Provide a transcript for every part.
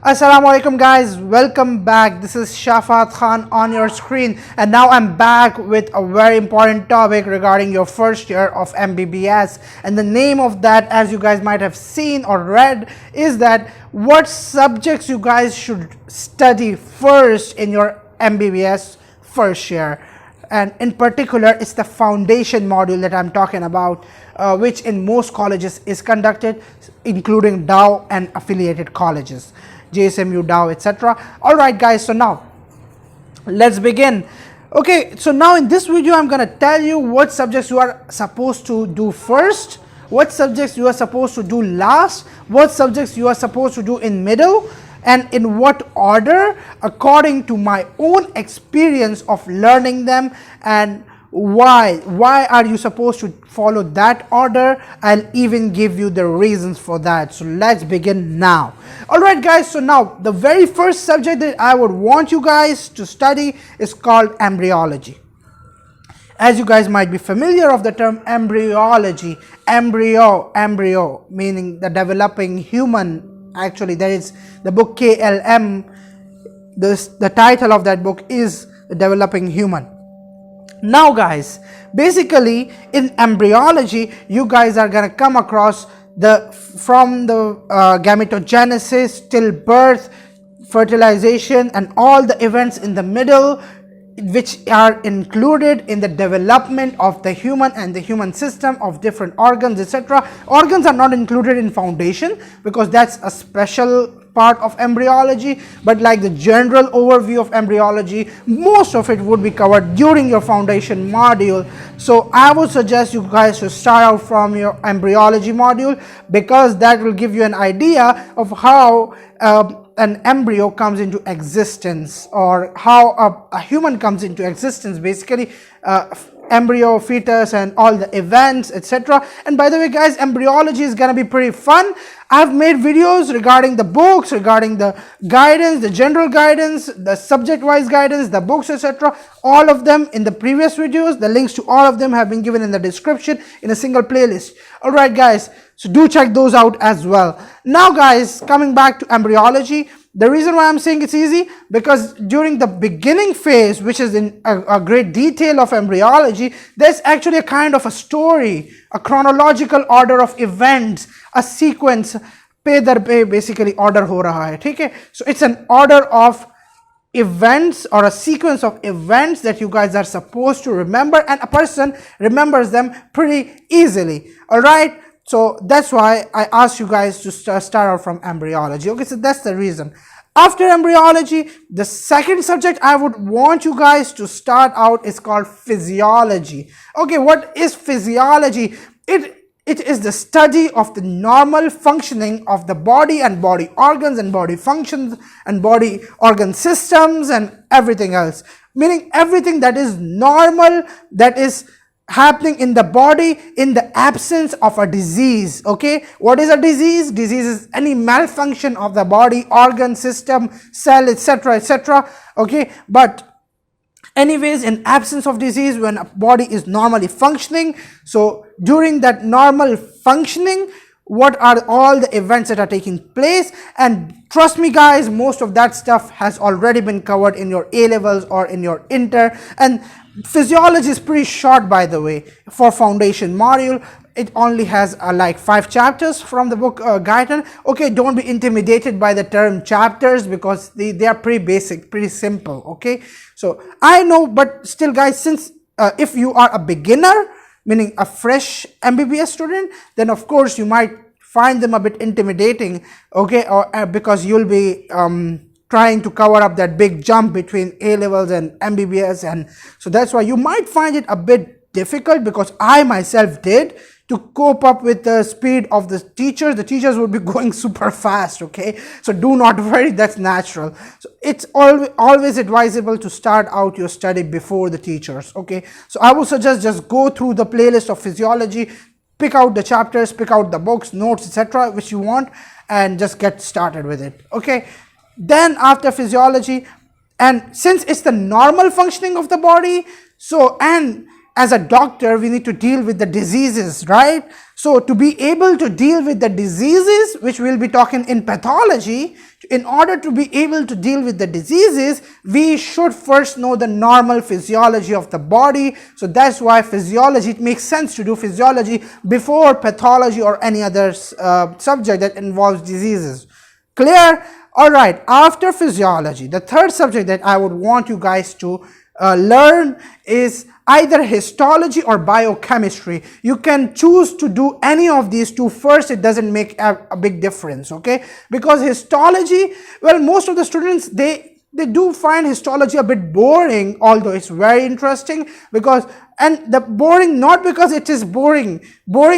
Assalam Alaikum guys, welcome back. This is Shafat Khan on your screen, and now I'm back with a very important topic regarding your first year of MBBS. And the name of that, as you guys might have seen or read, is that what subjects you guys should study first in your MBBS first year. And in particular, it's the foundation module that I'm talking about, which in most colleges is conducted, including Dow and affiliated colleges, JSMU, Dow, etc. Alright guys, so now let's begin. Okay, so now in this video I'm gonna tell you what subjects you are supposed to do first, what subjects you are supposed to do last, what subjects you are supposed to do in middle, and in what order according to my own experience of learning them, and why are you supposed to follow that order. I'll even give you the reasons for that. So let's begin now. Alright guys, so now the very first subject that I would want you guys to study is called embryology. As you guys might be familiar of the term embryology, embryo meaning the developing human. Actually there is the book KLM, the title of that book is The Developing Human. Now guys, basically in embryology you guys are gonna come across from the gametogenesis till birth, fertilization, and all the events in the middle which are included in the development of the human and the human system of different organs, etc. Organs are not included in foundation because that's a special part of embryology, but like the general overview of embryology, most of it would be covered during your foundation module. So I would suggest you guys to start out from your embryology module, because that will give you an idea of how an embryo comes into existence, or how a human comes into existence, basically embryo, fetus, and all the events, etc. And by the way guys, embryology is gonna be pretty fun. I've made videos regarding the books, regarding the guidance, the general guidance, the subject wise guidance, the books, etc. All of them in the previous videos. The links to all of them have been given in the description in a single playlist. Alright guys, so do check those out as well. Now guys, coming back to embryology, the reason why I'm saying it's easy, because during the beginning phase, which is in a great detail of embryology, there's actually a kind of a story, a chronological order of events, a sequence, pe dar pe basically order ho raha hai, theek hai? So it's an order of events or a sequence of events that you guys are supposed to remember, and a person remembers them pretty easily. Alright, so that's why I asked you guys to start out from embryology. Okay, so that's the reason. After embryology, the second subject I would want you guys to start out is called physiology. Okay, what is physiology? It is the study of the normal functioning of the body and body organs and body functions and body organ systems and everything else. Meaning everything that is normal, that is happening in the body in the absence of a disease. Okay, what is a disease? Disease is any malfunction of the body, organ, system, cell, etc, etc. Okay, but anyways, in absence of disease, when a body is normally functioning, so during that normal functioning, what are all the events that are taking place? And trust me guys, most of that stuff has already been covered in your A levels or in your inter. And physiology is pretty short, by the way, for foundation module. It only has like 5 chapters from the book guidance. Okay, don't be intimidated by the term chapters, because they are pretty basic, pretty simple. Okay, so I know, but still guys, since if you are a beginner, meaning a fresh MBBS student, then of course you might find them a bit intimidating. Okay, or because you'll be trying to cover up that big jump between A levels and MBBS, and so that's why you might find it a bit difficult, because I myself did, to cope up with the speed of the teachers. The teachers would be going super fast. Okay, so do not worry, that's natural. So it's always advisable to start out your study before the teachers. Okay, so I would suggest just go through the playlist of physiology, pick out the chapters, pick out the books, notes, etc, which you want, and just get started with it. Okay, then after physiology, and since it's the normal functioning of the body, so, and as a doctor, we need to deal with the diseases, right? So to be able to deal with the diseases, which we'll be talking in pathology, In order to be able to deal with the diseases, we should first know the normal physiology of the body. So that's why physiology, it makes sense to do physiology before pathology or any other subject that involves diseases. Clear? Alright, after physiology, the third subject that I would want you guys to learn is either histology or biochemistry. You can choose to do any of these two first. It doesn't make a big difference, okay? Because histology, well, most of the students, they do find histology a bit boring, although it's very interesting, because, and the boring not because it is boring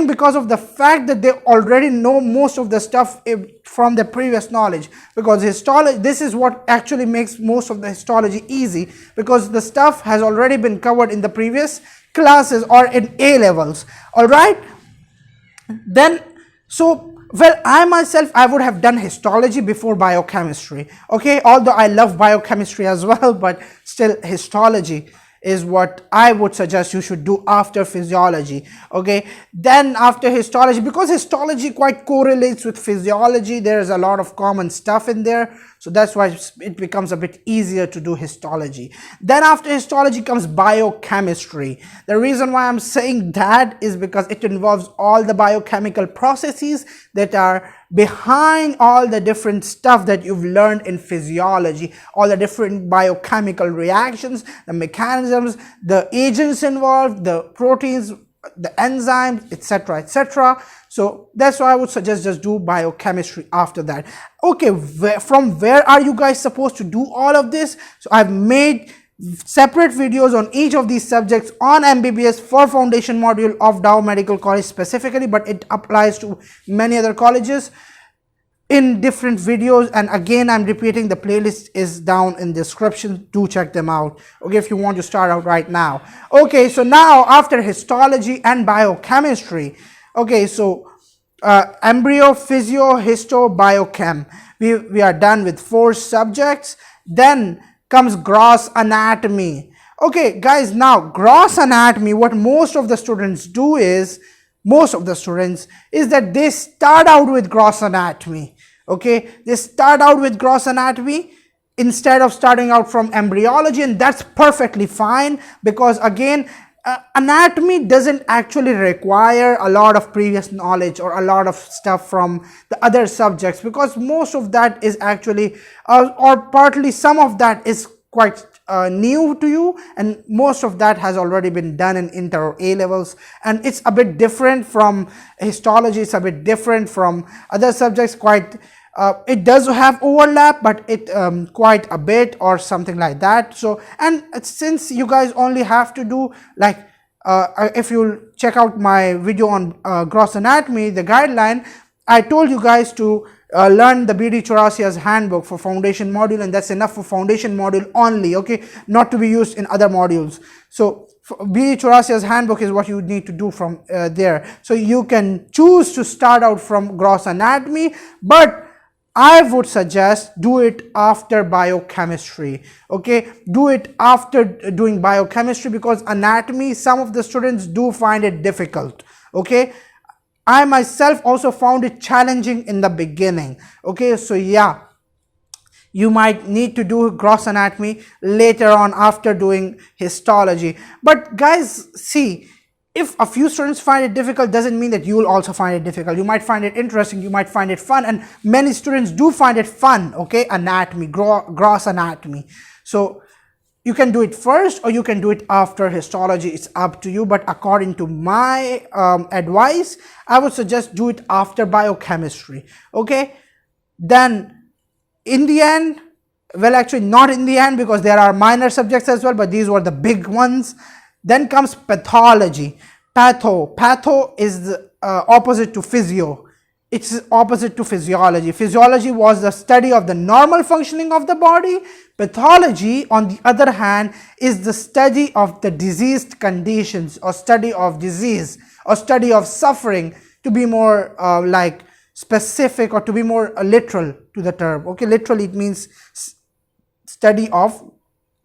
because of the fact that they already know most of the stuff from the previous knowledge. Because histology, this is what actually makes most of the histology easy, because the stuff has already been covered in the previous classes or in A levels. All right, then well, I myself, I would have done histology before biochemistry, okay, although I love biochemistry as well, but still histology is what I would suggest you should do after physiology, okay. Then after histology, because histology quite correlates with physiology, there is a lot of common stuff in there, so that's why it becomes a bit easier to do histology. Then after histology comes biochemistry. The reason why I'm saying that is because it involves all the biochemical processes that are behind all the different stuff that you've learned in physiology, all the different biochemical reactions, the mechanisms, the agents involved, the proteins, the enzymes, etc., etc. So that's why I would suggest just do biochemistry after that. Okay, from where are you guys supposed to do all of this? So I've made separate videos on each of these subjects on MBBS for foundation module of Dow Medical College specifically, but it applies to many other colleges in different videos. And again, I'm repeating, the playlist is down in the description. Do check them out, okay, if you want to start out right now. Okay, so now after histology and biochemistry, okay, so embryo, physio, histo, biochem, we are done with 4 subjects. Then comes gross anatomy. Okay guys, now gross anatomy, what most of the students do is, that they start out with gross anatomy, okay, they start out with gross anatomy instead of starting out from embryology, and that's perfectly fine, because again, anatomy doesn't actually require a lot of previous knowledge or a lot of stuff from the other subjects, because most of that is actually or partly some of that is quite new to you, and most of that has already been done in inter or A levels, and it's a bit different from histology, it's a bit different from other subjects, quite it does have overlap, but it quite a bit or something like that. So, and since you guys only have to do like if you check out my video on gross anatomy, the guideline, I told you guys to learn the BD Chaurasia's handbook for foundation module, and that's enough for foundation module only, okay, not to be used in other modules. So BD Chaurasia's handbook is what you need to do from there. So you can choose to start out from gross anatomy, but I would suggest do it after biochemistry, okay, do it after doing biochemistry, because anatomy, some of the students do find it difficult, okay. I myself also found it challenging in the beginning, okay. So yeah, you might need to do gross anatomy later on after doing histology. But guys, see, if a few students find it difficult, doesn't mean that you will also find it difficult. You might find it interesting, you might find it fun, and many students do find it fun, okay, anatomy, gross anatomy. So you can do it first or you can do it after histology, it's up to you, but according to my advice, I would suggest do it after biochemistry, okay. Then in the end, well, actually not in the end, because there are minor subjects as well, but these were the big ones. Then comes pathology. Patho is the opposite to physio. It's opposite to physiology. Physiology was the study of the normal functioning of the body. Pathology, on the other hand, is the study of the diseased conditions, or study of disease, or study of suffering, to be more like specific, or to be more literal to the term, okay. Literally it means study of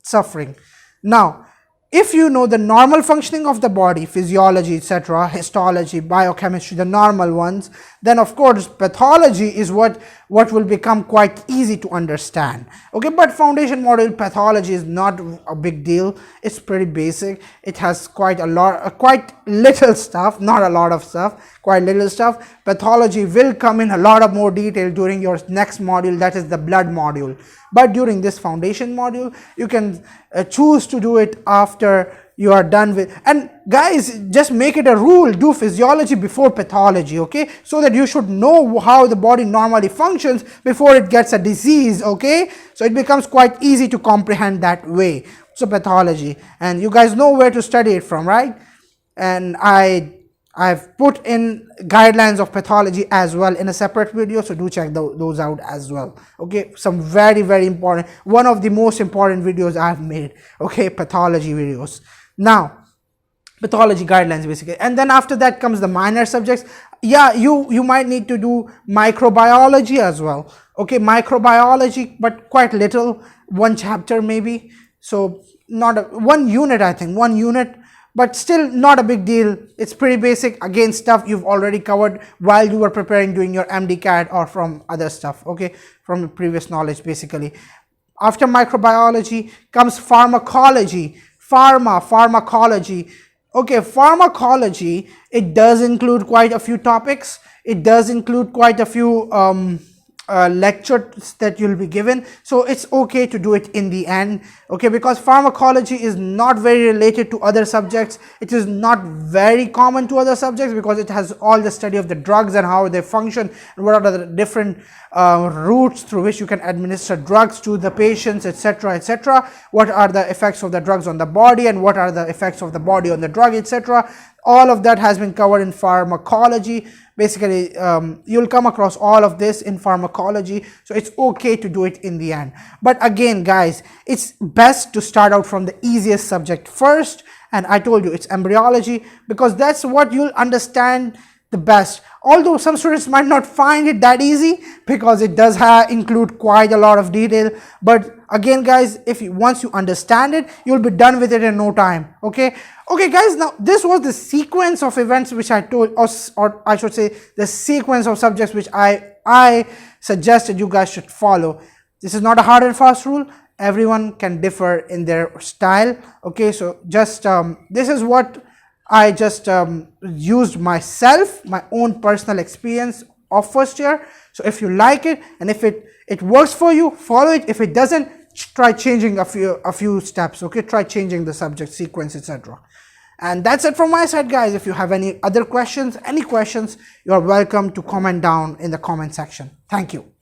suffering. Now if you know the normal functioning of the body, physiology, etc., histology, biochemistry, the normal ones, then of course pathology is what will become quite easy to understand. Okay, but foundation module pathology is not a big deal. It's pretty basic. It has quite little stuff, not a lot of stuff, quite little stuff. Pathology will come in a lot of more detail during your next module, that is the blood module. But during this foundation module, you can choose to do it after you are done with. And guys, just make it a rule, do physiology before pathology, okay, so that you should know how the body normally functions before it gets a disease, okay, so it becomes quite easy to comprehend that way. So pathology, and you guys know where to study it from, right? And I've put in guidelines of pathology as well in a separate video, so do check those out as well, okay. Some very important, one of the most important videos I've made, okay, pathology videos. Now pathology guidelines basically, and then after that comes the minor subjects. Yeah, you might need to do microbiology as well, okay, microbiology, but quite little, one chapter maybe, so not one unit, I think one unit, but still not a big deal. It's pretty basic, again stuff you've already covered while you were preparing doing your MD CAD or from other stuff, okay, from previous knowledge basically. After microbiology comes pharmacology, pharmacology. Okay, pharmacology, it does include quite a few topics. It does include quite a few lectures that you'll be given, so it's okay to do it in the end, okay, because pharmacology is not very related to other subjects. It is not very common to other subjects because it has all the study of the drugs and how they function and what are the different routes through which you can administer drugs to the patients, etc., etc. What are the effects of the drugs on the body and what are the effects of the body on the drug, etc. All of that has been covered in pharmacology. Basically, you'll come across all of this in pharmacology, so it's okay to do it in the end. But again, guys, it's best to start out from the easiest subject first, and I told you it's embryology because that's what you'll understand the best. Although some students might not find it that easy because it does include quite a lot of detail, but again guys, once you understand it, you'll be done with it in no time, okay. Okay guys, now this was the sequence of events which I told us, or I should say the sequence of subjects which I suggested you guys should follow. This is not a hard and fast rule. Everyone can differ in their style, okay. So just this is what I just used myself, my own personal experience of first year. So if you like it and if it works for you, follow it. If it doesn't, try changing a few steps, okay, try changing the subject sequence, etc. And that's it from my side, guys. If you have any other questions, you are welcome to comment down in the comment section. Thank you.